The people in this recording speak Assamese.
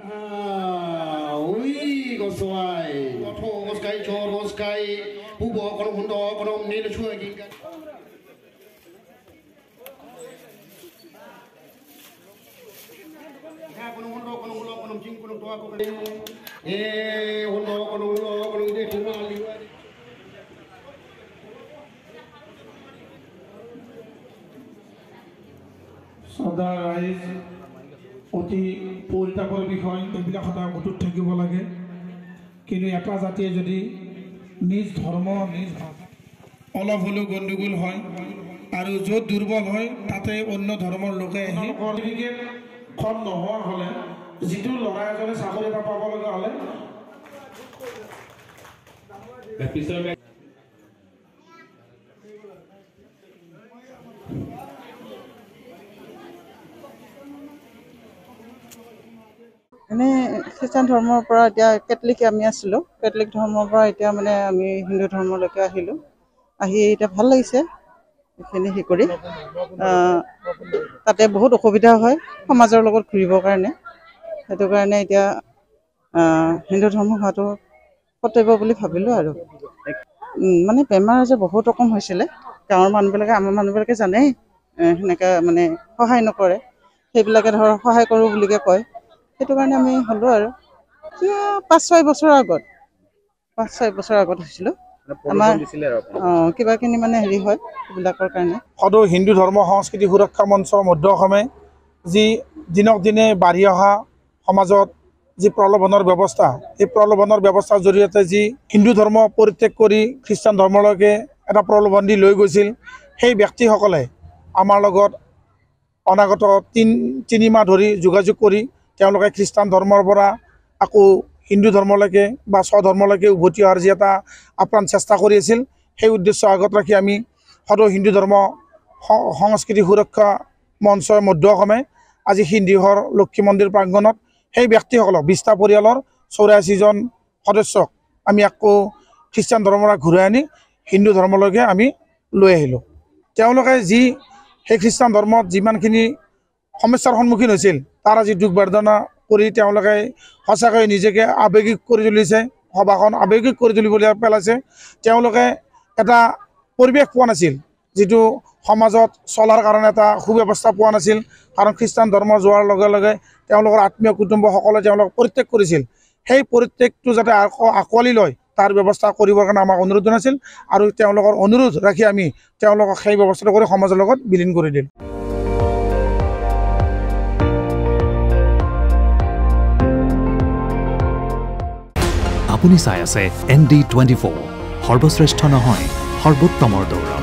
Ui, goswai. Otho goskai chor goskai. Pubo kono hundo kono nil chue ginga. Ya kono hundo kono jing kono toa ko. Hundo kono ide tumali. সদা ৰাইজ অতি পৰিতাপৰ বিষয় এইবিলাক সদায় অটুট থাকিব লাগে কিন্তু এটা জাতিয়ে যদি নিজ ধৰ্ম নিজ অলপ হ'লেও গণ্ডগোল হয় আৰু য'ত দুৰ্বল হয় তাতে অন্য ধৰ্মৰ লোকে আহি খন নোহোৱা হ'লে যিটো ল'ৰা এজনে চাকৰি এটা পাব লগা হ'লে এনে খ্ৰীষ্টান ধৰ্মৰ পৰা এতিয়া কেথলিক আমি আছিলোঁ কেথলিক ধৰ্মৰ পৰা এতিয়া মানে আমি হিন্দু ধৰ্মলৈকে আহিলোঁ আহি এতিয়া ভাল লাগিছে এইখিনি হে কৰি তাতে বহুত অসুবিধা হয় সমাজৰ লগত ঘূৰিবৰ কাৰণে সেইটো কাৰণে এতিয়া হিন্দু ধৰ্ম হোৱাটো কৰ্তব্য বুলি ভাবিলোঁ আৰু মানে বেমাৰ আজাৰ বহুত ৰকম হৈছিলে গাঁৱৰ মানুহবিলাকে আমাৰ মানুহবিলাকে জানেই সেনেকৈ মানে সহায় নকৰে সেইবিলাকে ধৰক সহায় কৰোঁ বুলিকে কয় সেইটো কাৰণে আমি হ'লোঁ আৰু 5-6 বছৰৰ আগত 5-6 বছৰ আগত হৈছিলোঁ আমাৰ কিবাখিনি মানে হেৰি হয় এইবিলাকৰ কাৰণে সদৌ হিন্দু ধৰ্ম সংস্কৃতি সুৰক্ষা মঞ্চ মধ্য অসমে যি দিনক দিনে বাঢ়ি অহা সমাজত যি প্ৰলোভনৰ ব্যৱস্থা এই প্ৰলোভনৰ ব্যৱস্থাৰ জৰিয়তে যি হিন্দু ধৰ্ম পৰিত্যাগ কৰি খ্ৰীষ্টান ধৰ্মলৈকে এটা প্ৰলোভন দি লৈ গৈছিল সেই ব্যক্তিসকলে আমাৰ লগত অনাগত 3 মাহ ধৰি যোগাযোগ কৰি তেওঁলোকে খ্ৰীষ্টান ধৰ্মৰ পৰা আকৌ হিন্দু ধৰ্মলৈকে বা স্বধৰ্মলৈকে উভতি অহাৰ যি এটা আপ্ৰাণ চেষ্টা কৰি আছিল সেই উদ্দেশ্য আগত ৰাখি আমি সদৌ হিন্দু ধৰ্ম সংস্কৃতি সুৰক্ষা মঞ্চ মধ্য অসমে আজি সিন্দিহৰ লক্ষী মন্দিৰ প্ৰাংগণত সেই ব্যক্তিসকলক 20টা পৰিয়ালৰ 84জন সদস্যক আমি আকৌ খ্ৰীষ্টান ধৰ্মৰ পৰা ঘূৰাই আনি হিন্দু ধৰ্মলৈকে আমি লৈ আহিলোঁ তেওঁলোকে যি সেই খ্ৰীষ্টান ধৰ্মত যিমানখিনি সমস্যাৰ সন্মুখীন হৈছিল তাৰ আজি দুখ বেদনা কৰি তেওঁলোকে সঁচাকৈ নিজকে আৱেগিক কৰি তুলিছে সভাখন আৱেগিক কৰি তুলিবলৈ পেলাইছে তেওঁলোকে এটা পৰিৱেশ পোৱা নাছিল যিটো সমাজত চলাৰ কাৰণে এটা সুব্যৱস্থা পোৱা নাছিল কাৰণ খ্ৰীষ্টান ধৰ্ম যোৱাৰ লগে লগে তেওঁলোকৰ আত্মীয় কুটুম্বসকলে তেওঁলোক পৰিত্যাগ কৰিছিল সেই পৰিত্যাগটো যাতে আকোৱালি লয় তাৰ ব্যৱস্থা কৰিবৰ কাৰণে আমাক অনুৰোধ জনাইছিল আৰু তেওঁলোকৰ অনুৰোধ ৰাখি আমি তেওঁলোকক সেই ব্যৱস্থাটো কৰি সমাজৰ লগত বিলীন কৰি দিলোঁ আপুনি চাই আছে ND24 সৰ্বশ্ৰেষ্ঠ নহয় সৰ্বোত্তমৰ দৌৰা